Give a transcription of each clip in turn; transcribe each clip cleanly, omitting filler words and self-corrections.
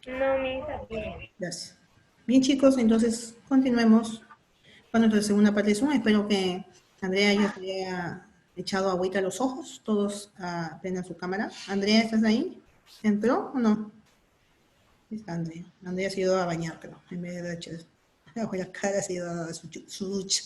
No, misa, bien. Gracias. Bien, chicos, entonces continuemos con nuestra segunda parte de Zoom. Espero que Andrea ya se haya echado agüita a los ojos. Todos prendan su cámara. Andrea, ¿estás ahí? ¿Entró o no? Está Andrea. Andrea se ha ido a bañar, creo. En vez de echar agua en la cara, se ha ido a dar su ducha.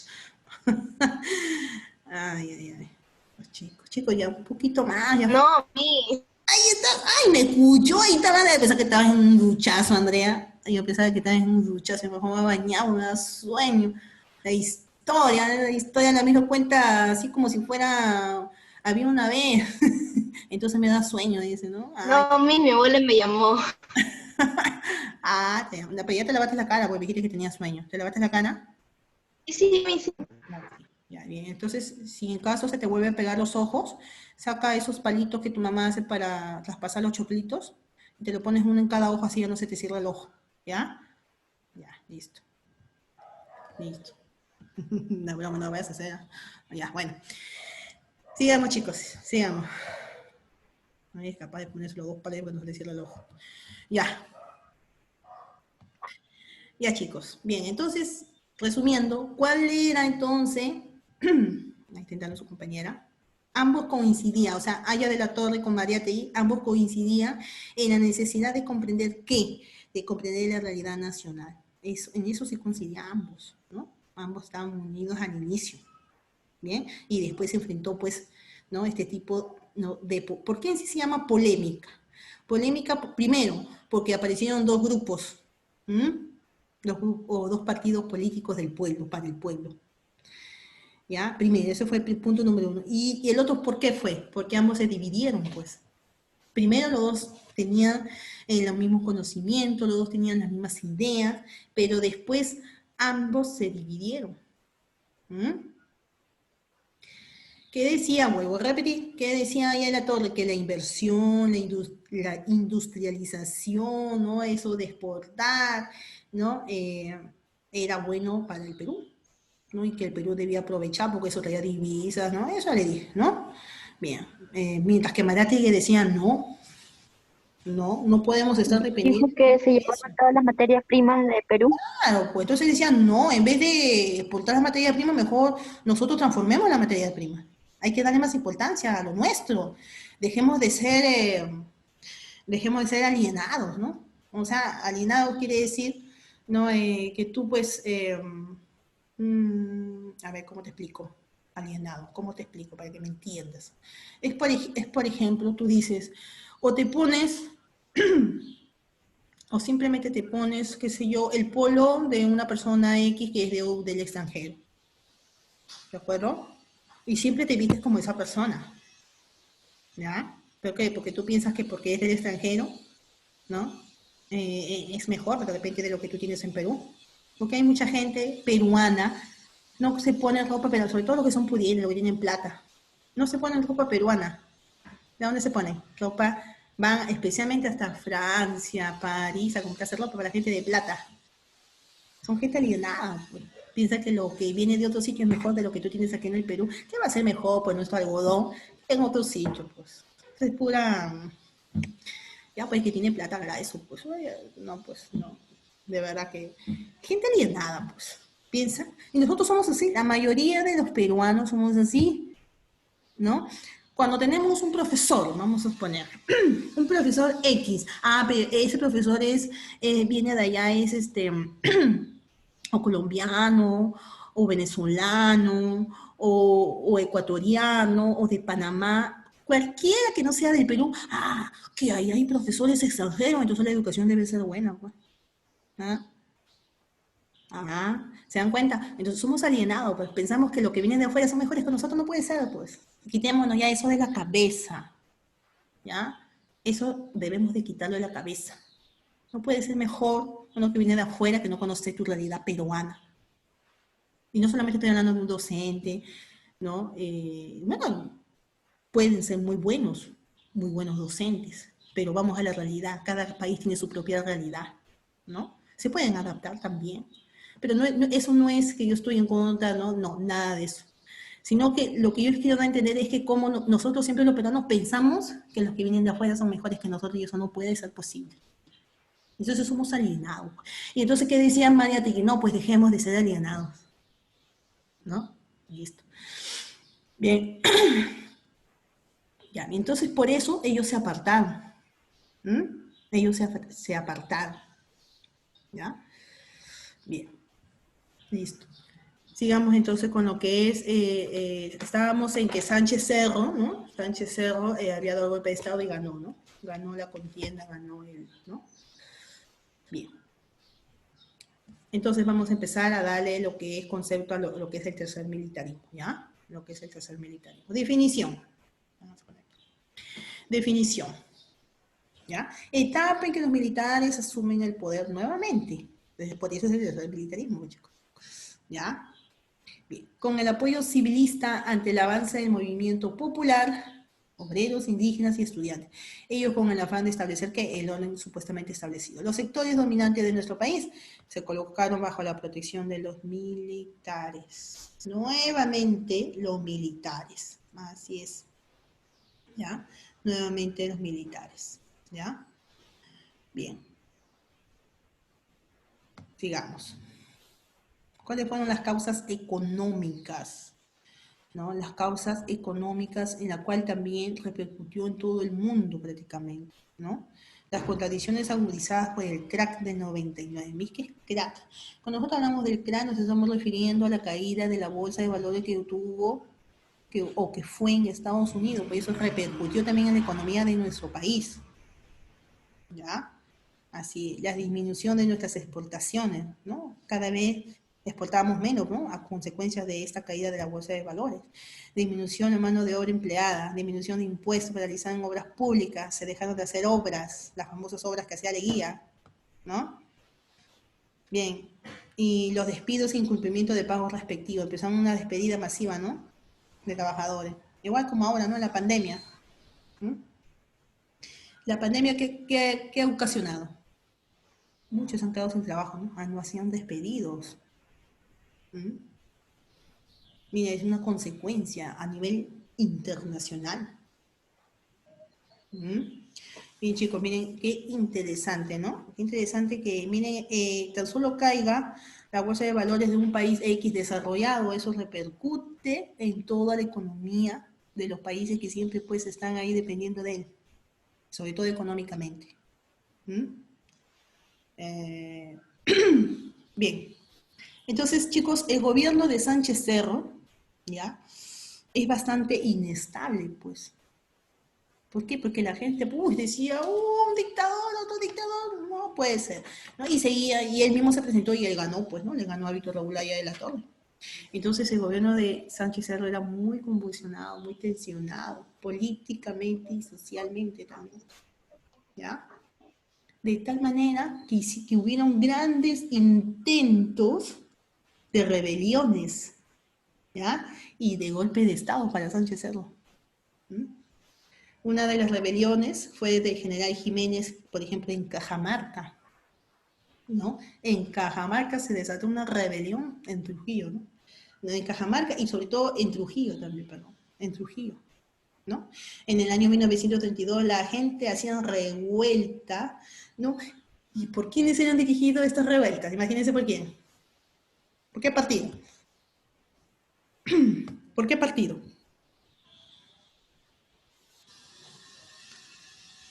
Ay, ay, ay. Los chicos, chicos, ya un poquito más. Ya. No, mi. Ahí está. Ay, me escuchó. Ahí estaba. Pensaba que estabas en un duchazo, Andrea. Yo pensaba que estabas en un duchazo. Y mejor me bañaba, me da sueño. La historia la misma cuenta así como si fuera. Había una vez. Entonces me da sueño, dice, ¿no? Ay. No, mi abuela me llamó. Pero ya te lavaste la cara, porque dijiste que tenías sueño. ¿Te lavaste la cara? Sí, sí, mi, sí. Ok, ya, bien. Entonces, si en caso se te vuelven a pegar los ojos, saca esos palitos que tu mamá hace para traspasar los choclitos y te lo pones uno en cada ojo, así ya no se te cierra el ojo. ¿Ya? Ya, listo. Listo. No, broma, no vayas a hacer. Ya, bueno. Sigamos, chicos. Sigamos. Nadie es capaz de ponerse los dos palos cuando se le cierra el ojo. Ya, ya, chicos. Bien, entonces, resumiendo, ¿cuál era entonces? Ahí está intentando su compañera. Ambos coincidían, o sea, Aya de la Torre con María Tei, ambos coincidían en la necesidad de comprender qué, de comprender la realidad nacional. En eso se coincidían ambos, ¿no? Ambos estaban unidos al inicio, ¿bien? Y después se enfrentó, pues, ¿no? Este tipo, ¿no? ¿Por qué en sí se llama polémica? Polémica, primero, porque aparecieron dos grupos, ¿m? O dos partidos políticos del pueblo, para el pueblo. ¿Ya? Primero, ese fue el punto número uno. Y el otro, ¿por qué fue? Porque ambos se dividieron, pues. Primero los dos tenían los mismos conocimientos, los dos tenían las mismas ideas, pero después ambos se dividieron. ¿Mm? ¿Qué decía? Vuelvo a repetir, ¿qué decía ahí en la torre? Que la inversión, la industrialización, ¿no? Eso de exportar, ¿no? Era bueno para el Perú, ¿no? Y que el Perú debía aprovechar porque eso traía divisas, ¿no? Eso le dije, ¿no? Bien, mientras que Marategui decía, no, no, no podemos estar Dijo dependiendo que se de llevaban eso. todas las materias primas de Perú. Claro, pues entonces decían, no, en vez de exportar las materias primas, mejor nosotros transformemos la materia prima. Hay que darle más importancia a lo nuestro. Dejemos de ser, eh, dejemos de ser alienados, ¿no? O sea, alienado quiere decir, ¿no? Que tú, pues, a ver, ¿cómo te explico? Alienado, ¿cómo te explico para que me entiendas? Es por ejemplo, tú dices, o te pones o simplemente te pones, qué sé yo, el polo de una persona X que es del extranjero, ¿de acuerdo? Y siempre te vistes como esa persona, ¿ya? ¿Por qué? Porque tú piensas que porque es del extranjero, ¿no? Es mejor de repente de lo que tú tienes en Perú. Porque hay mucha gente peruana, no se pone ropa, pero sobre todo los que son pudientes, los que tienen plata, no se ponen ropa peruana. ¿De dónde se ponen? Ropa, van especialmente hasta Francia, París, a comprarse ropa para la gente de plata. Son gente alienada, pues. Piensa que lo que viene de otro sitio es mejor de lo que tú tienes aquí en el Perú. ¿Qué va a ser mejor, pues, nuestro algodón en otro sitio, pues? Es pura... Ya, pues, que tiene plata, ¿verdad? Eso, pues, oye, no, pues, no. De verdad que... Gente alienada, pues. Piensa. Y nosotros somos así. La mayoría de los peruanos somos así, ¿no? Cuando tenemos un profesor, vamos a suponer, un profesor X, pero ese profesor viene de allá, es o colombiano, o venezolano, o ecuatoriano, o de Panamá, cualquiera que no sea del Perú, que ahí hay profesores extranjeros, entonces la educación debe ser buena, pues. ¿Ah? ¿Se dan cuenta? Entonces somos alienados, pues pensamos que lo que viene de afuera son mejores que nosotros, no puede ser, pues. Quitémonos ya eso de la cabeza, ¿ya? Eso debemos de quitarlo de la cabeza. No puede ser mejor uno que viene de afuera que no conoce tu realidad peruana. Y no solamente estoy hablando de un docente, ¿no? Bueno, pueden ser muy buenos docentes, pero vamos a la realidad, cada país tiene su propia realidad, ¿no? Se pueden adaptar también, pero eso no es que yo estoy en contra, no, no, nada de eso. Sino que lo que yo quiero dar a entender es que como nosotros siempre los peruanos pensamos que los que vienen de afuera son mejores que nosotros y eso no puede ser posible. Entonces somos alienados. Y entonces, ¿qué decía Mariátegui? No, pues dejemos de ser alienados, ¿no? Listo. Bien, ya, entonces por eso ellos se apartaron. Ellos se apartaron, ¿ya? Bien, listo. Sigamos entonces con lo que es, estábamos en que Sánchez Cerro, ¿no? Sánchez Cerro había dado golpe de Estado y ganó, ¿no? Ganó la contienda, ganó él, ¿no? Bien. Entonces vamos a empezar a darle lo que es concepto a lo que es el tercer militarismo, ¿ya? Lo que es el tercer militarismo. Definición. Vamos a poner. Definición. ¿Ya? Etapa en que los militares asumen el poder nuevamente. Entonces, por eso es el tercer militarismo, chicos. ¿Ya? Bien. Con el apoyo civilista ante el avance del movimiento popular, obreros, indígenas y estudiantes. Ellos con el afán de establecer que el orden supuestamente establecido. Los sectores dominantes de nuestro país se colocaron bajo la protección de los militares. Nuevamente los militares. Así es. ¿Ya? Nuevamente los militares. ¿Ya? Bien. Sigamos. ¿Cuáles fueron las causas económicas? ¿No? Las causas económicas en la cual también repercutió en todo el mundo prácticamente, ¿no? Las contradicciones agudizadas por el crack del 99. ¿Ves qué es crack? Cuando nosotros hablamos del crack nos estamos refiriendo a la caída de la bolsa de valores que tuvo o que fue en Estados Unidos, por eso repercutió también en la economía de nuestro país, ¿ya? Así, la disminución de nuestras exportaciones, ¿no? Cada vez exportábamos menos, ¿no? A consecuencia de esta caída de la bolsa de valores. Disminución de mano de obra empleada, disminución de impuestos realizados en obras públicas, se dejaron de hacer obras, las famosas obras que hacía Leguía, ¿no? Bien, y los despidos e incumplimiento de pagos respectivos, empezaron una despedida masiva, ¿no? De trabajadores. Igual como ahora, ¿no? La pandemia. ¿Mm? La pandemia, ¿qué ha ocasionado? Muchos han quedado sin trabajo, ¿no? No hacían despedidos. ¿Mm? Mira, es una consecuencia a nivel internacional. ¿Mm? Bien, chicos, miren, qué interesante, ¿no? Qué interesante que, miren, tan solo caiga la bolsa de valores de un país X desarrollado, eso repercute en toda la economía de los países que siempre pues están ahí dependiendo de él, sobre todo económicamente. ¿Mm? Eh, bien, entonces, chicos, el gobierno de Sánchez Cerro, ¿ya? Es bastante inestable, pues. ¿Por qué? Porque la gente, pues, decía, un dictador, otro dictador, no puede ser, ¿no? Y seguía, y él mismo se presentó y él ganó, pues, ¿no? Le ganó a Víctor Raúl Aya de la Torre. Entonces, el gobierno de Sánchez Cerro era muy convulsionado, muy tensionado, políticamente y socialmente también, ¿ya? De tal manera que hubieron grandes intentos de rebeliones, ¿ya? Y de golpe de Estado para Sánchez Cerro. ¿Mm? Una de las rebeliones fue del general Jiménez, por ejemplo, en Cajamarca, ¿no? En Cajamarca se desató una rebelión en Trujillo, ¿no? En Cajamarca y sobre todo en Trujillo también, perdón, en Trujillo, ¿no? En el año 1932 la gente hacía revuelta, ¿no? ¿Y por quiénes eran dirigidas estas revueltas? Imagínense por quién. ¿Por qué partido? ¿Por qué partido?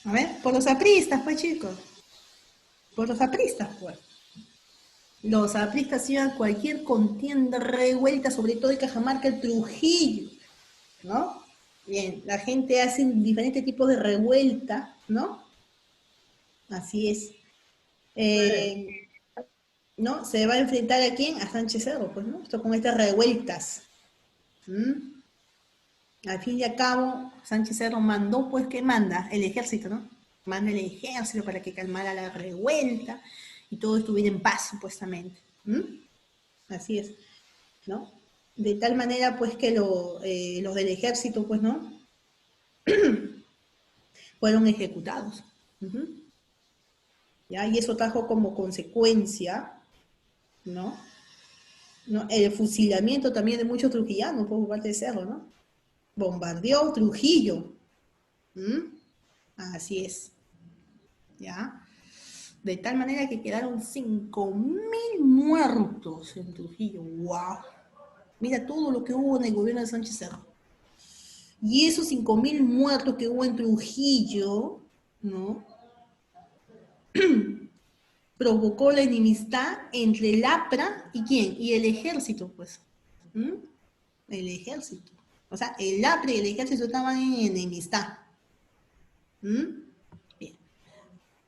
A ver, por los apristas, pues chicos. Por los apristas, pues. Los apristas hacían cualquier contienda revuelta, sobre todo en Cajamarca, el Trujillo, ¿no? Bien, la gente hace diferentes tipos de revuelta, ¿no? Así es. Eh, ¿No? Se va a enfrentar a quién? A Sánchez Cerro, pues, ¿no? Esto con estas revueltas. ¿Mm? Al fin y al cabo, Sánchez Cerro mandó, pues, ¿qué manda? El ejército, ¿no? Manda el ejército para que calmara la revuelta y todo estuviera en paz, supuestamente. ¿Mm? Así es, ¿no? De tal manera, pues, que los del ejército, pues, ¿no? Fueron ejecutados. ¿Ya? Y eso trajo como consecuencia, ¿no? ¿No? El fusilamiento también de muchos trujillanos por parte de Cerro, ¿no? Bombardeó Trujillo. ¿Mm? Así es, ¿ya? De tal manera que quedaron 5.000 muertos en Trujillo. ¡Wow! Mira todo lo que hubo en el gobierno de Sánchez Cerro. Y esos 5.000 muertos que hubo en Trujillo, ¿no? Provocó la enemistad entre el APRA y ¿quién? Y el ejército, pues. ¿Mm? El ejército. O sea, el APRA y el ejército estaban en enemistad. ¿Mm? Bien,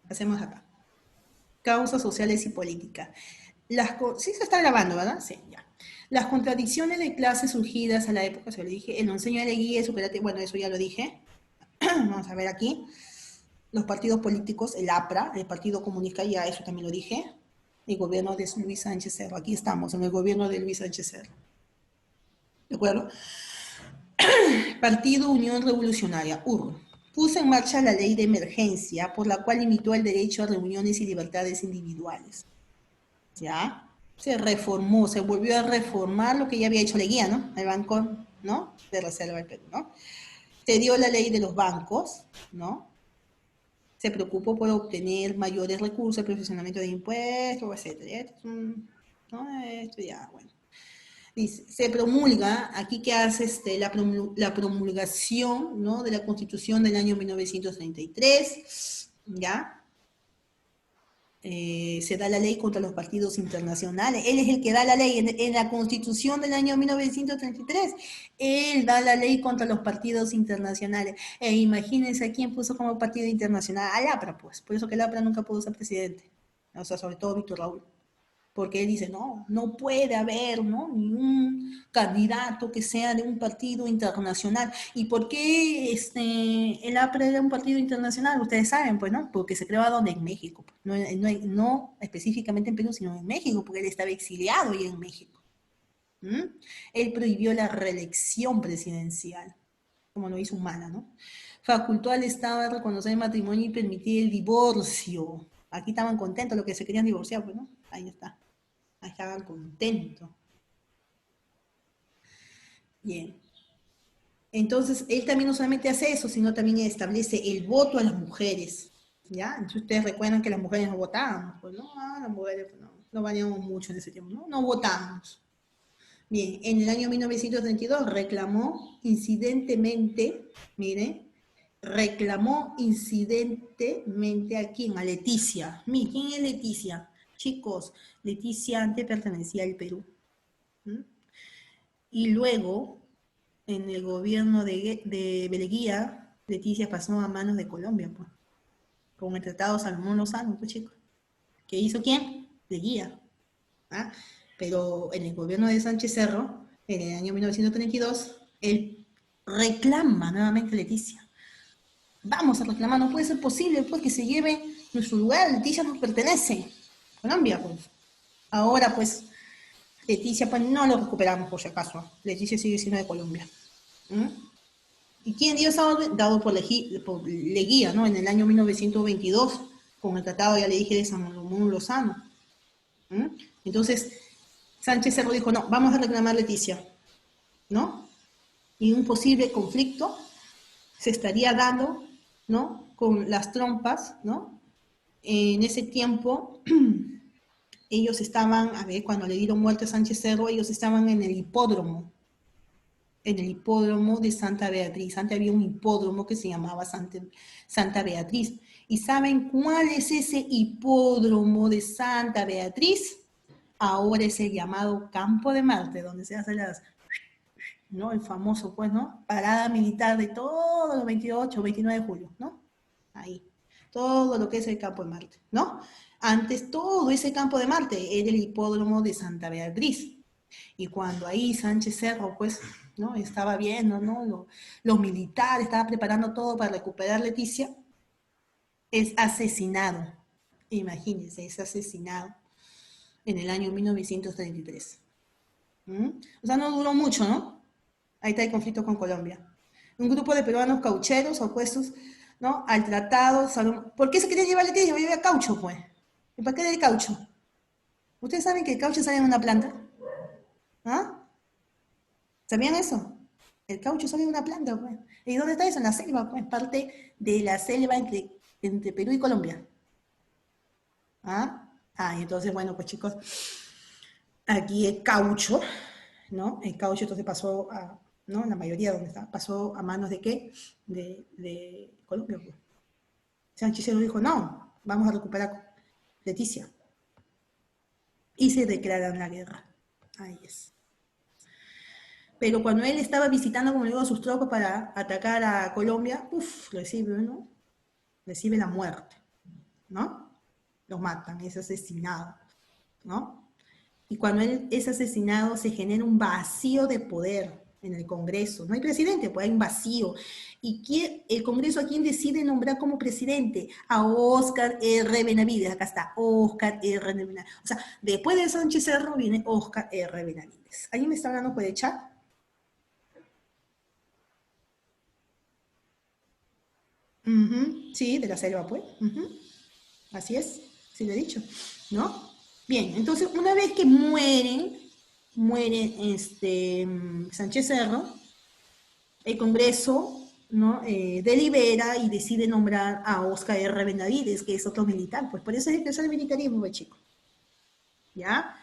hacemos acá. Causas sociales y políticas. Sí se está grabando, ¿verdad? Sí, ya. Las contradicciones de clases surgidas a la época, se lo dije, el onceño de Leguía, bueno, eso ya lo dije. Vamos a ver aquí. Los partidos políticos, el APRA, el Partido Comunista, ya eso también lo dije. El gobierno de Luis Sánchez Cerro. Aquí estamos, en el gobierno de Luis Sánchez Cerro. ¿De acuerdo? Partido Unión Revolucionaria, UR, puso en marcha la ley de emergencia por la cual limitó el derecho a reuniones y libertades individuales. ¿Ya? Se reformó, se volvió a reformar lo que ya había hecho Leguía, ¿no? El Banco, ¿no? De Reserva del Perú, ¿no? Se dio la ley de los bancos, ¿no? Se preocupó por obtener mayores recursos, el profesionamiento de impuestos, etcétera. ¿No? Esto ya, bueno. Dice, se promulga, aquí que hace la promulgación, ¿no? De la Constitución del año 1933, ¿ya? Se da la ley contra los partidos internacionales. Él es el que da la ley en la Constitución del año 1933. Él da la ley contra los partidos internacionales. Imagínense a quién puso como partido internacional. Al APRA, pues. Por eso que el APRA nunca pudo ser presidente. O sea, sobre todo Víctor Raúl. Porque él dice, no, no puede haber, ¿no? Ningún candidato que sea de un partido internacional. ¿Y por qué el APRA era un partido internacional? Ustedes saben, pues, ¿no? Porque se creó donde en México. No, no específicamente en Perú, sino en México, porque él estaba exiliado ya en México. ¿Mm? Él prohibió la reelección presidencial, como lo hizo Humala, ¿no? Facultó al Estado a reconocer el matrimonio y permitir el divorcio. Aquí estaban contentos los que se querían divorciar, pues, ¿no? Ahí está. Ahí estaban contentos. Bien. Entonces, él también no solamente hace eso, sino también establece el voto a las mujeres. ¿Ya? Entonces, ustedes recuerdan que las mujeres no votábamos, pues, ¿no? Las mujeres pues, no valíamos mucho en ese tiempo, ¿no? No votábamos. Bien, en el año 1932 reclamó incidentemente, miren, reclamó incidentemente a quién, a Leticia. Miren, ¿quién es Leticia? Chicos, Leticia antes pertenecía al Perú. ¿Mm? Y luego, en el gobierno de Beleguía, Leticia pasó a manos de Colombia, pues, con el Tratado Salomón Lozano, pues chicos. ¿Qué hizo quién? Leguía. ¿Ah? Pero en el gobierno de Sánchez Cerro, en el año 1932, él reclama nuevamente a Leticia. Vamos a reclamar, no puede ser posible pues, que se lleve nuestro lugar, Leticia nos pertenece. Colombia, pues. Ahora, pues, Leticia, pues no lo recuperamos por si acaso. Leticia sigue siendo de Colombia. ¿Mm? ¿Y quién dio esa orden? Dado por Leguía, ¿no? En el año 1922, con el tratado, ya le dije, de Salomón Lozano. ¿Mm? Entonces, Sánchez Cerro dijo, no, vamos a reclamar Leticia, ¿no? Y un posible conflicto se estaría dando, ¿no? Con las trompas, ¿no? En ese tiempo, ellos estaban, a ver, cuando le dieron muerte a Sánchez Cerro, ellos estaban en el hipódromo de Santa Beatriz. Antes había un hipódromo que se llamaba Santa Beatriz. ¿Y saben cuál es ese hipódromo de Santa Beatriz? Ahora es el llamado Campo de Marte, donde se hace ¿no? El famoso, pues, ¿no? Parada militar de todos los 28, 29 de julio, ¿no? Ahí. Todo lo que es el Campo de Marte, ¿no? Antes todo ese Campo de Marte era el hipódromo de Santa Beatriz. Y cuando ahí Sánchez Cerro, pues, ¿no? Estaba viendo, ¿no? Los militares, estaba preparando todo para recuperar Leticia, es asesinado. Imagínense, es asesinado en el año 1933. ¿Mm? O sea, no duró mucho, ¿no? Ahí está el conflicto con Colombia. Un grupo de peruanos caucheros opuestos, ¿no? Al tratado. ¿Por qué se quería llevar Leticia? Llevar caucho, pues. ¿Y para qué del caucho? ¿Ustedes saben que el caucho sale en una planta? ¿Ah? ¿Sabían eso? El caucho sale de una planta, pues. ¿Y dónde está eso? En la selva, pues. Parte de la selva entre Perú y Colombia. ¿Ah? Entonces, bueno, pues chicos, aquí el caucho, ¿no? El caucho entonces pasó a, ¿no? La mayoría donde está, pasó a manos de qué? De Colombia, pues. Sánchez Cerro dijo, no, vamos a recuperar Leticia. Y se declaran la guerra. Ahí es. Pero cuando él estaba visitando, como le digo, a sus tropas para atacar a Colombia, uff, recibe, ¿no? Recibe la muerte, ¿no? Lo matan, es asesinado, ¿no? Y cuando él es asesinado se genera un vacío de poder en el Congreso. No hay presidente, pues hay un vacío. ¿Y el Congreso a quién decide nombrar como presidente? A Óscar R. Benavides. Acá está, Óscar R. Benavides. O sea, después de Sánchez Cerro viene Óscar R. Benavides. ¿Alguien me está hablando por el chat? Sí, de la selva, pues. Así es, sí lo he dicho, ¿no? Bien, entonces una vez que muere Sánchez Cerro, el Congreso, ¿no? Delibera y decide nombrar a Oscar R. Benavides, que es otro militar, pues por eso es empezó el militarismo, pues, chicos, ¿ya?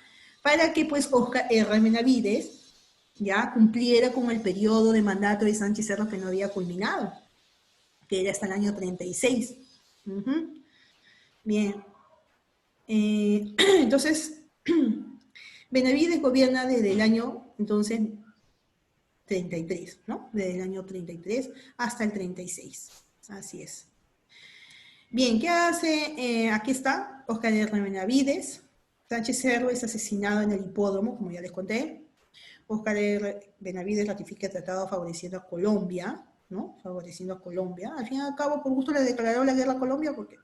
Para que pues Oscar R. Benavides ya cumpliera con el periodo de mandato de Sánchez Cerro que no había culminado, que era hasta el año 36. Bien, entonces, Benavides gobierna desde el año, entonces, 33, ¿no? Desde el año 33 hasta el 36. Así es. Bien, ¿qué hace? Aquí está, Oscar R. Benavides. Sánchez Cerro es asesinado en el hipódromo, como ya les conté. Oscar R. Benavides ratifica el tratado favoreciendo a Colombia, ¿no? Favoreciendo a Colombia. Al fin y al cabo, por gusto le declaró la guerra a Colombia porque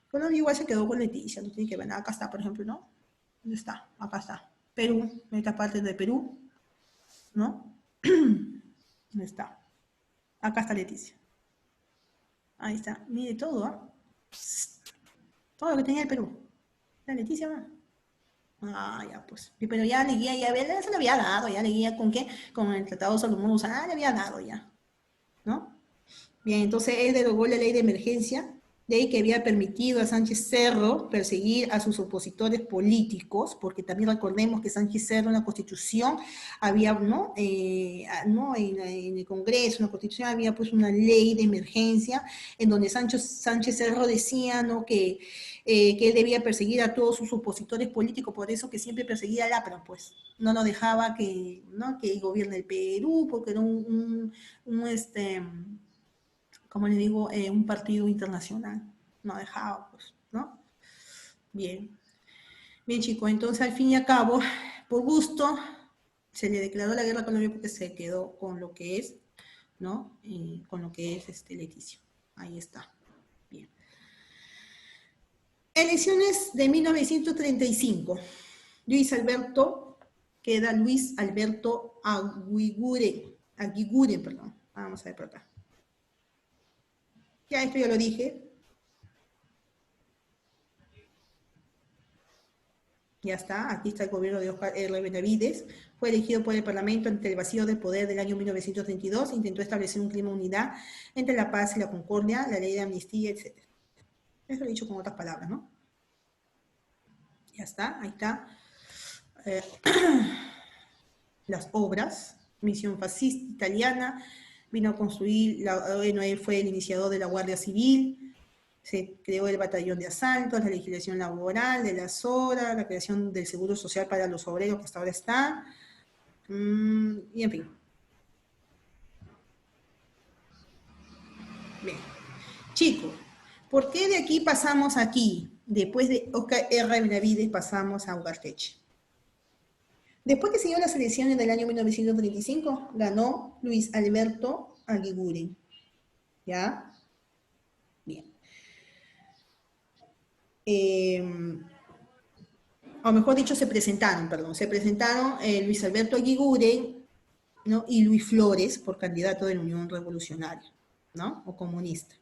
Colombia igual se quedó con Leticia, no tiene que ver nada. Acá está, por ejemplo, ¿no? ¿Dónde está? Acá está. Perú, esta parte de Perú, ¿no? ¿Dónde está? Acá está Leticia. Ahí está. Mire todo, ¿ah? Todo lo que tenía el Perú. La Leticia, ¿no? Ya, pues. Pero ya le guía, ya se le había dado, ya le guía con qué, con el Tratado de Salomón, le había dado ya, ¿no? Bien, entonces él derogó la ley de emergencia, ley que había permitido a Sánchez Cerro perseguir a sus opositores políticos, porque también recordemos que Sánchez Cerro en la Constitución había, ¿no? ¿No? En el Congreso, en la Constitución había pues una ley de emergencia en donde Sánchez Cerro decía, ¿no? Que él debía perseguir a todos sus opositores políticos, por eso que siempre perseguía al APRA, pues no lo dejaba que, ¿no? Que gobierne el Perú, porque era como le digo, un partido internacional. No dejaba, pues, ¿no? Bien. Bien, chicos, entonces al fin y al cabo, por gusto, se le declaró la guerra a Colombia porque se quedó con lo que es, ¿no? Con lo que es Leticia. Ahí está. Bien. Elecciones de 1935. Luis Alberto Aguiguren, perdón. Vamos a ver por acá. Ya esto ya lo dije. Ya está, aquí está el gobierno de Oscar R. Benavides. Fue elegido por el Parlamento ante el vacío de poder del año 1932. Intentó establecer un clima de unidad entre la paz y la concordia, la ley de amnistía, etc. Eso lo he dicho con otras palabras, ¿no? Ya está, ahí está. Las obras. Misión fascista italiana. Vino a construir, bueno, él fue el iniciador de la Guardia Civil. Se creó el batallón de asaltos, la legislación laboral de las horas, la creación del seguro social para los obreros que hasta ahora está, y en fin. Bien. Chicos, ¿por qué de aquí pasamos aquí? Después de Oscar R. Benavides pasamos a Ugarteche. Después que se dio las elecciones del año 1935, ganó Luis Alberto Aguiguren. ¿Ya? Bien. O mejor dicho, se presentaron Luis Alberto Aguiguren, ¿no? Y Luis Flores por candidato de la Unión Revolucionaria, ¿no? O comunista.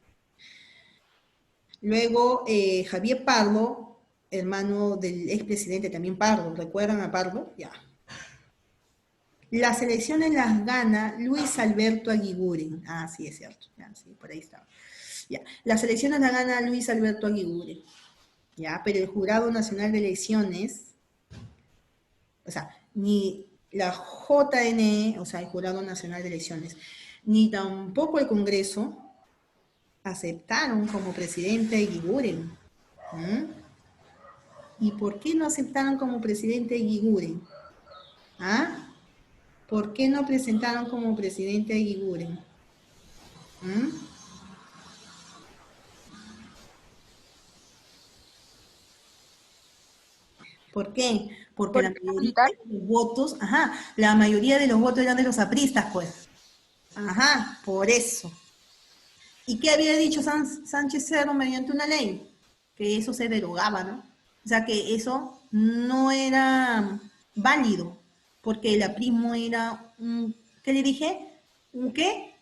Luego Javier Pardo, hermano del expresidente también Pardo, ¿recuerdan a Pardo? Ya. Las elecciones las gana Luis Alberto Aguiguren. Sí, es cierto. Ya, sí, por ahí estaba. Ya. Las elecciones las gana Luis Alberto Aguiguren. ¿ya? Pero el Jurado Nacional de Elecciones, o sea, ni la JNE, o sea, el Jurado Nacional de Elecciones, ni tampoco el Congreso aceptaron como presidente a Eguiguren. ¿Y por qué no aceptaron como presidente a Eguiguren? ¿Ah? ¿Por qué no presentaron como presidente a Eguiguren? ¿Por qué? Porque ¿Por la qué mayoría militar? de los votos, la mayoría de los votos eran de los apristas, pues. Por eso. ¿Y qué había dicho Sánchez Cerro mediante una ley? Que eso se derogaba, ¿no? O sea, que eso no era válido, porque el aprismo era un, ¿qué le dije? ¿Un qué?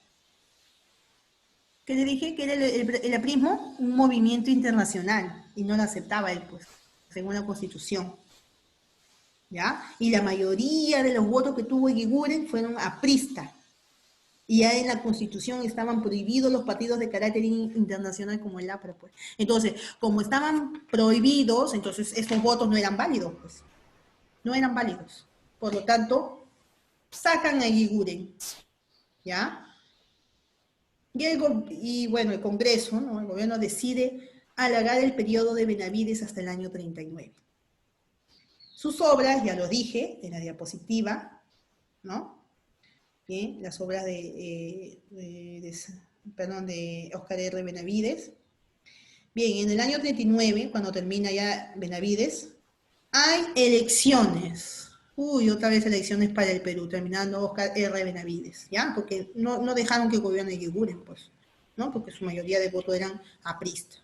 ¿Qué le dije? Que era el aprismo un movimiento internacional, y no lo aceptaba él, pues, según la Constitución. ¿Ya? Y la mayoría de los votos que tuvo Eguiguren fueron apristas. Y ya en la Constitución estaban prohibidos los partidos de carácter internacional como el APRA, pues. Entonces, como estaban prohibidos, entonces estos votos no eran válidos, pues. No eran válidos. Por lo tanto, sacan a Eguiguren, ¿ya? Y bueno, el Congreso, ¿no? El gobierno decide alargar el periodo de Benavides hasta el año 39. Sus obras, ya lo dije, en la diapositiva, ¿no? Bien, las obras de Óscar R. Benavides. Bien, en el año 39, cuando termina ya Benavides, hay elecciones. Uy, otra vez elecciones para el Perú, terminando Óscar R. Benavides, ¿ya? Porque no dejaron que gobierne Eguiguren, pues, ¿no? Porque su mayoría de votos eran apristas.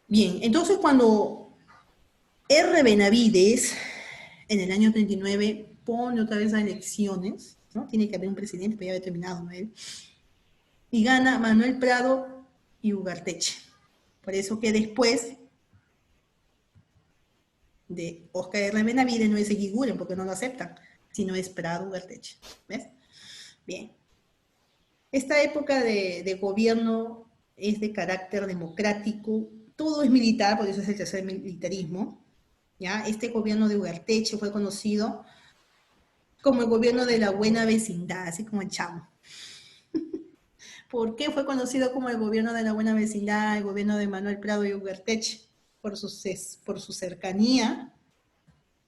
Bien, entonces cuando R. Benavides, en el año 39, pone otra vez a elecciones, ¿no? Tiene que haber un presidente, pero ya había terminado, ¿no? Él. Y gana Manuel Prado y Ugarteche. Por eso que después de Óscar R. Benavides no es Eguiguren, porque no lo aceptan, sino es Prado Ugarteche. ¿Ves? Bien. Esta época de gobierno es de carácter democrático, todo es militar, por eso es el tercer militarismo. ¿Ya? Este gobierno de Ugarteche fue conocido como el gobierno de la buena vecindad, así como el Chavo. ¿Por qué fue conocido como el gobierno de la buena vecindad, el gobierno de Manuel Prado y Ugarteche? Por su cercanía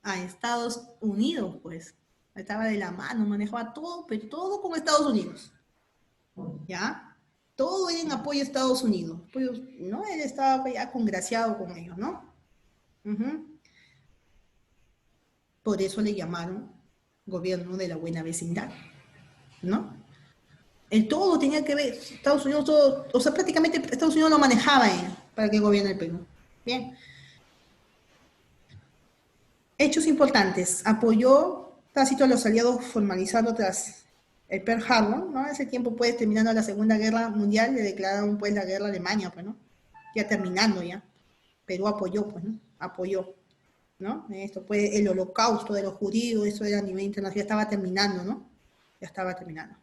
a Estados Unidos, pues. Estaba de la mano, manejaba todo, pero todo con Estados Unidos. ¿Ya? Todo era en apoyo a Estados Unidos. Pues, ¿no? Él estaba ya congraciado con ellos, ¿no? Por eso le llamaron gobierno de la buena vecindad, ¿no? El todo tenía que ver, Estados Unidos, todo, o sea, prácticamente Estados Unidos lo manejaba para que gobierne el Perú. Bien. Hechos importantes. Apoyó tácito a los aliados formalizando tras el Pearl Harbor, ¿no? En ese tiempo, pues, terminando la Segunda Guerra Mundial, le declararon, pues, la guerra a Alemania, pues, ¿no? Ya terminando, ya. Perú apoyó, pues, ¿no? Apoyó, ¿no? Esto, pues, el holocausto de los judíos, eso era a nivel internacional, ya estaba terminando, ¿no? Ya estaba terminando.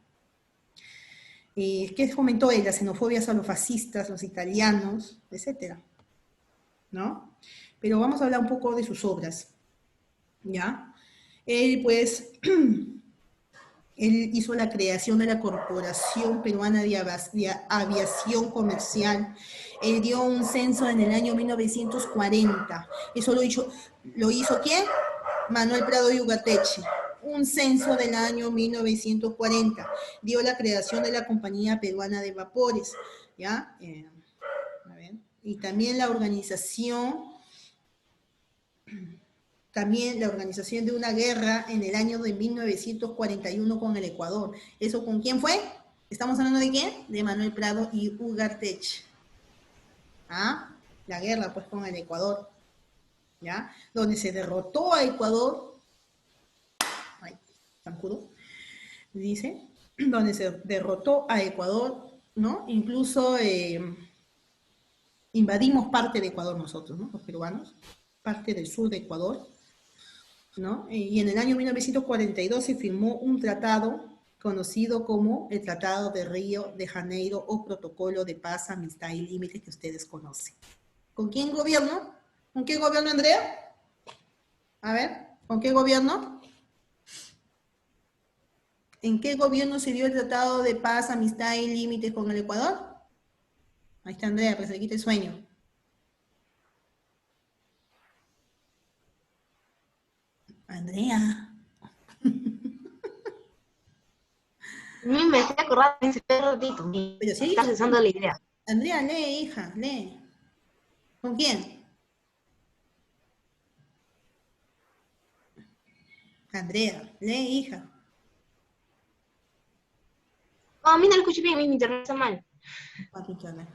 ¿Qué fomentó él? Las xenofobias a los fascistas, los italianos, etcétera, ¿no? Pero vamos a hablar un poco de sus obras, ¿ya? Él, pues, él hizo la creación de la Corporación Peruana de Aviación Comercial. Él dio un censo en el año 1940. Eso lo hizo ¿quién? Manuel Prado y Ugarteche. Un censo del año 1940. Dio la creación de la Compañía Peruana de Vapores. ¿Ya? A ver. Y también la organización de una guerra en el año de 1941 con el Ecuador. ¿Eso con quién fue? ¿Estamos hablando de quién? De Manuel Prado y Ugarteche. La guerra, pues, con el Ecuador, ¿ya? Donde se derrotó a Ecuador, zancudo, dice, donde se derrotó a Ecuador, ¿no? Incluso invadimos parte de Ecuador nosotros, ¿no? Los peruanos, parte del sur de Ecuador, ¿no? Y en el año 1942 se firmó un tratado conocido como el Tratado de Río de Janeiro o Protocolo de Paz, Amistad y Límites que ustedes conocen, ¿Con quién gobierno? ¿Con qué gobierno, Andrea? A ver, ¿con qué gobierno? ¿En qué gobierno se dio el Tratado de Paz, Amistad y Límites con el Ecuador? Ahí está Andrea, pues se quita el sueño. Andrea. Me estoy acordando de ese ratito. Me Pero sí, está cesando la idea. Andrea, lee, hija, lee. ¿Con quién? Andrea, lee, hija. No, a mí no lo escuché bien, mi internet está mal.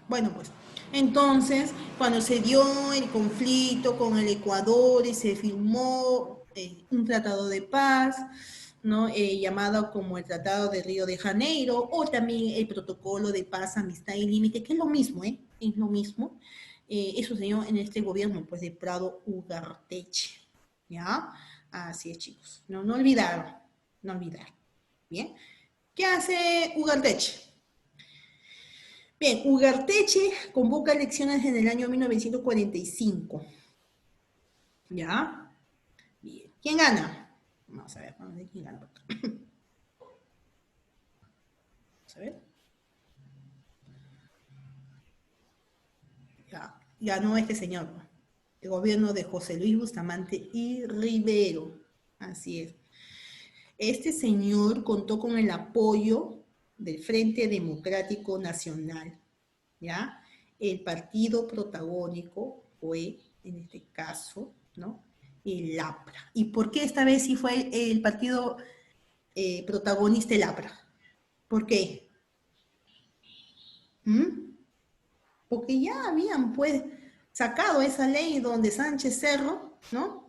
Bueno, pues, entonces, cuando se dio el conflicto con el Ecuador y se firmó un tratado de paz, ¿no? Llamado como el Tratado de Río de Janeiro, o también el Protocolo de Paz, Amistad y Límite, que es lo mismo, ¿eh? Es lo mismo. Eso se dio en este gobierno, pues, de Prado Ugarteche, ¿ya? Así es, chicos. No, no olvidar, no olvidar. ¿Bien? ¿Qué hace Ugarteche? Bien, Ugarteche convoca elecciones en el año 1945. ¿Ya? Bien. ¿Quién gana? Vamos a ver, vamos a ver quién gana. Vamos a ver. Ya, ganó este señor. El gobierno de José Luis Bustamante y Rivero. Así es. Este señor contó con el apoyo del Frente Democrático Nacional. ¿Ya? El partido protagónico fue, en este caso, ¿no? El APRA. ¿Y por qué esta vez sí fue el partido protagonista el APRA? ¿Por qué? ¿Mm? Porque ya habían, pues, sacado esa ley donde Sánchez Cerro, ¿no?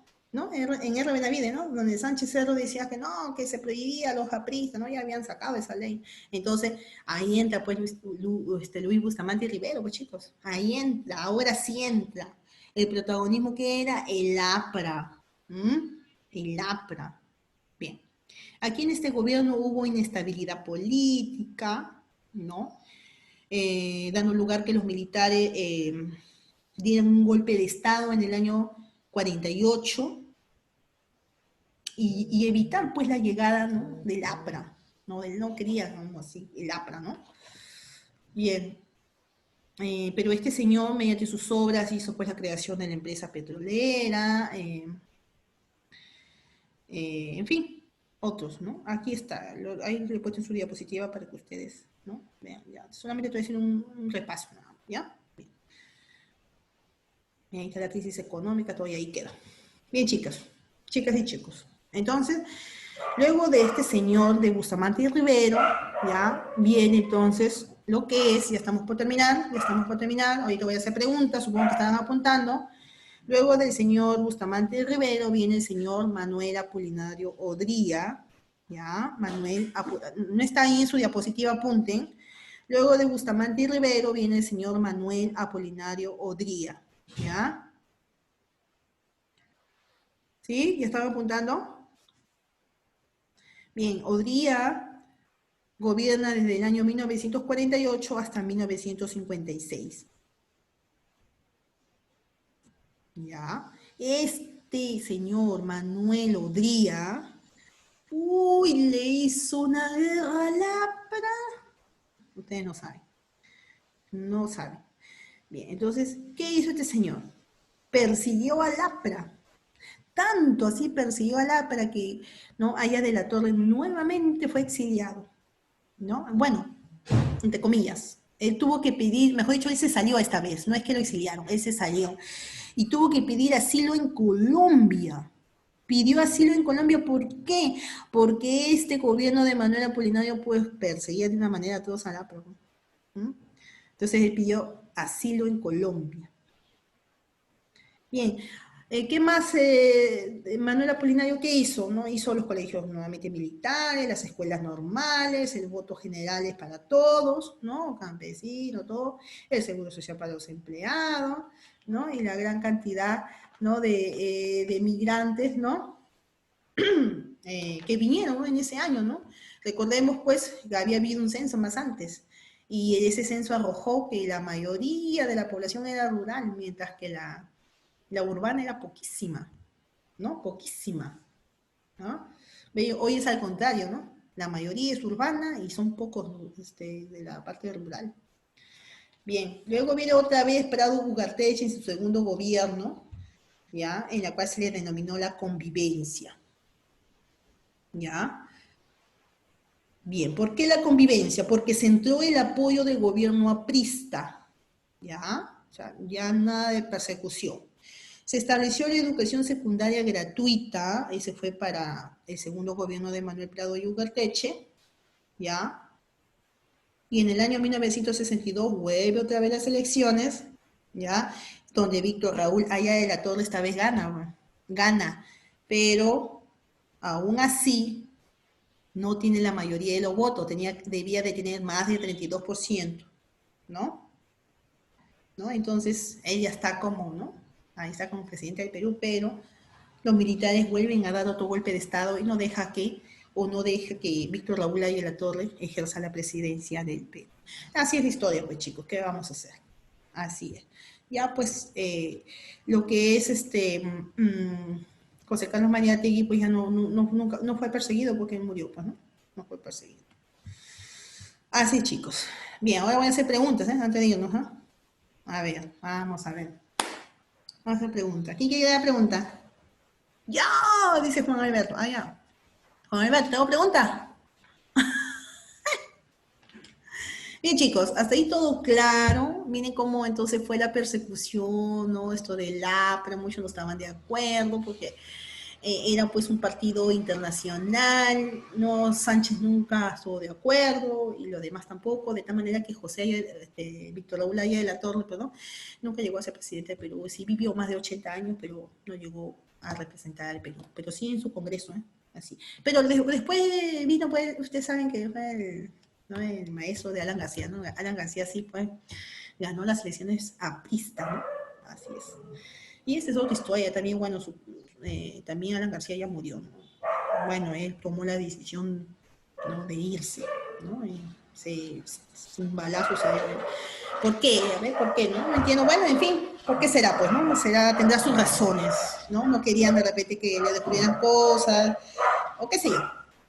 En R. Benavides, ¿no? Donde Sánchez Cerro decía que no, que se prohibía a los apristas, ¿no? Ya habían sacado esa ley. Entonces, ahí entra, pues, Luis Bustamante y Rivero, pues, chicos. Ahí entra, ahora sí entra. El protagonismo que era el APRA. El APRA. Bien. Aquí en este gobierno hubo inestabilidad política, ¿no? Dando lugar que los militares dieron un golpe de Estado en el año 48 y evitar pues la llegada, ¿no? Del APRA, ¿no? Él no quería, ¿no? Así, el APRA, ¿no? Bien, pero este señor mediante sus obras hizo pues la creación de la empresa petrolera, en fin, otros, ¿no? Aquí está, ahí le he puesto en su diapositiva para que ustedes, ¿no? Vean, ya, solamente estoy haciendo un repaso, ¿ya? Bien. Ahí está la crisis económica, todavía ahí queda. Bien, chicas y chicos. Entonces, luego de este señor de Bustamante y Rivero, ya viene entonces lo que es, ya estamos por terminar, ahorita voy a hacer preguntas, supongo que estaban apuntando. Luego del señor Bustamante y Rivero viene el señor Manuel Apolinario Odría, ya, no está ahí en su diapositiva, apunten. Luego de Bustamante y Rivero viene el señor Manuel Apolinario Odría, ¿ya? ¿Sí? ¿Ya estaba apuntando? Bien, Odría gobierna desde el año 1948 hasta 1956. ¿Ya? Este señor Manuel Odría, le hizo una guerra a Lapra. Ustedes no saben. No saben. Bien, entonces, ¿qué hizo este señor? Persiguió a Lapra. Tanto así persiguió a Lapra que, ¿no? Aya de la Torre nuevamente fue exiliado, ¿no? Bueno, entre comillas. Él tuvo que pedir, mejor dicho, él se salió esta vez, no es que lo exiliaron, él se salió. Y tuvo que pedir asilo en Colombia. Pidió asilo en Colombia, ¿por qué? Porque este gobierno de Manuel Apolinario pues perseguía de una manera a todos a Lapra. Entonces él pidió asilo en Colombia. Bien, ¿qué más Manuel Apolinario qué hizo? ¿No? Hizo los colegios nuevamente militares, las escuelas normales, el voto general es para todos, ¿no? Campesino, todo, el seguro social para los empleados, ¿no? Y la gran cantidad, ¿no? de migrantes, ¿no? Que vinieron, ¿no? En ese año, ¿no? Recordemos, pues, que había habido un censo más antes. Y ese censo arrojó que la mayoría de la población era rural, mientras que la urbana era poquísima, ¿no? Poquísima, ¿no? Hoy es al contrario, ¿no? La mayoría es urbana y son pocos de la parte rural. Bien, luego viene otra vez Prado Ugarteche en su segundo gobierno, ¿ya? En la cual se le denominó la convivencia, ¿ya? Bien, ¿por qué la convivencia? Porque centró el apoyo del gobierno aprista, ¿ya? O sea, ya nada de persecución. Se estableció la educación secundaria gratuita, ese fue para el segundo gobierno de Manuel Prado y Ugarteche, ¿ya? Y en el año 1962 vuelve otra vez las elecciones, ¿ya? Donde Víctor Raúl Haya de la Torre esta vez gana, pero aún así no tiene la mayoría de los votos, debía de tener más del 32%, ¿no? ¿No? Entonces, él ya está como, ¿no? Ahí está como presidente del Perú, pero los militares vuelven a dar otro golpe de Estado y no deja que Víctor Raúl Haya de la Torre ejerza la presidencia del Perú. Así es la historia, pues chicos, ¿qué vamos a hacer? Así es. Ya pues lo que es José Carlos Mariátegui, pues ya nunca, no fue perseguido porque él murió, pues, ¿no? No fue perseguido. Así, chicos. Bien, ahora voy a hacer preguntas, antes de irnos, ¿no? A ver, vamos a ver. Vamos a hacer preguntas. ¿Quién quiere dar pregunta? ¡Ya! Dice Juan Alberto. Ah, ya. Juan Alberto, ¿tengo pregunta? Bien, chicos, hasta ahí todo claro. Miren cómo entonces fue la persecución, ¿no? Esto del APRA, muchos no estaban de acuerdo porque era pues un partido internacional, no, Sánchez nunca estuvo de acuerdo y los demás tampoco, de tal manera que Víctor Raúl Haya de la Torre, perdón, nunca llegó a ser presidente de Perú, sí vivió más de 80 años, pero no llegó a representar al Perú, pero sí en su congreso, así. Pero después vino, pues, ustedes saben que fue el maestro de Alan García, ¿no? Alan García sí, pues, ganó las elecciones apristas, ¿no? Así es. Y esa es otra historia, también, bueno, también Alan García ya murió, ¿no? Bueno, él tomó la decisión, ¿no? De irse, ¿no? Y un balazo se dio. ¿Por qué? A ver, ¿por qué? ¿No? No entiendo. Bueno, en fin, ¿por qué será? Pues, ¿no? Tendrá sus razones, ¿no? No querían de repente que le descubrieran cosas, o qué sé yo.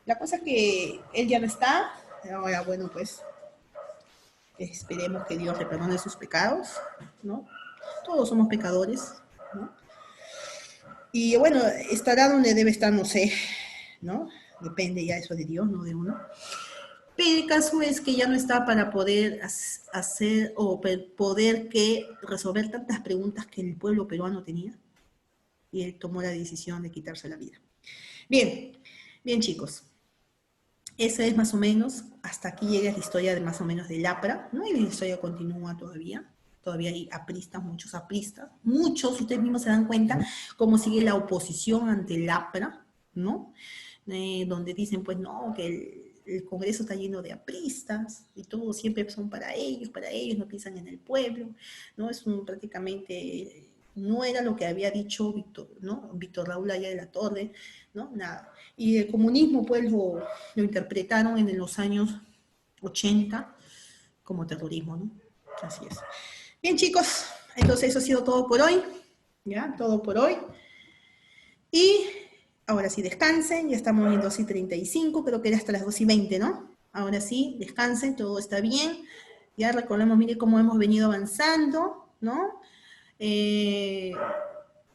La cosa es que él ya no está, ahora, bueno, pues, esperemos que Dios le perdone sus pecados, ¿no? Todos somos pecadores, ¿no? Y bueno, estará donde debe estar, no sé, ¿no? Depende ya eso de Dios, no de uno. Pero el caso es que ya no está para poder hacer o poder resolver tantas preguntas que el pueblo peruano tenía. Y él tomó la decisión de quitarse la vida. Bien, bien chicos. Esa es más o menos, hasta aquí llega la historia de más o menos del APRA, ¿no? Y la historia continúa todavía. Todavía hay apristas, muchos, ustedes mismos se dan cuenta cómo sigue la oposición ante el APRA, ¿no? Donde dicen, pues no, que el Congreso está lleno de apristas y todo siempre son para ellos, no piensan en el pueblo, ¿no? Prácticamente no era lo que había dicho Víctor Raúl Haya de la Torre, ¿no? Nada. Y el comunismo, pues, lo interpretaron en los años 80 como terrorismo, ¿no? Así es. Bien, chicos, entonces eso ha sido todo por hoy, ¿ya? Todo por hoy. Y ahora sí, descansen, ya estamos en 2:35, creo que era hasta las 2:20, ¿no? Ahora sí, descansen, todo está bien. Ya recordemos, mire cómo hemos venido avanzando, ¿no?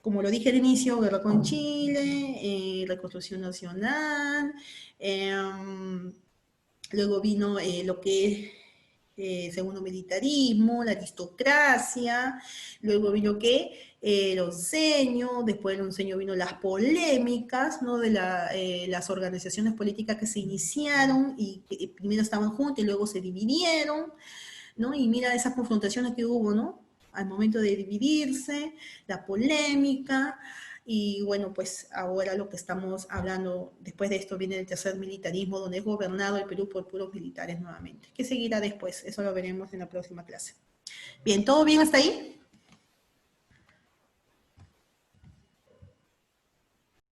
Como lo dije al inicio, guerra con Chile, reconstrucción nacional, luego vino lo que es segundo militarismo, la aristocracia, luego vino el onceño, después del onceño vino las polémicas, ¿no? De las organizaciones políticas que se iniciaron y que primero estaban juntas y luego se dividieron, ¿no? Y mira esas confrontaciones que hubo, ¿no? Al momento de dividirse, la polémica, y bueno, pues ahora lo que estamos hablando, después de esto viene el tercer militarismo, donde es gobernado el Perú por puros militares nuevamente. ¿Qué seguirá después? Eso lo veremos en la próxima clase. Bien, ¿todo bien hasta ahí?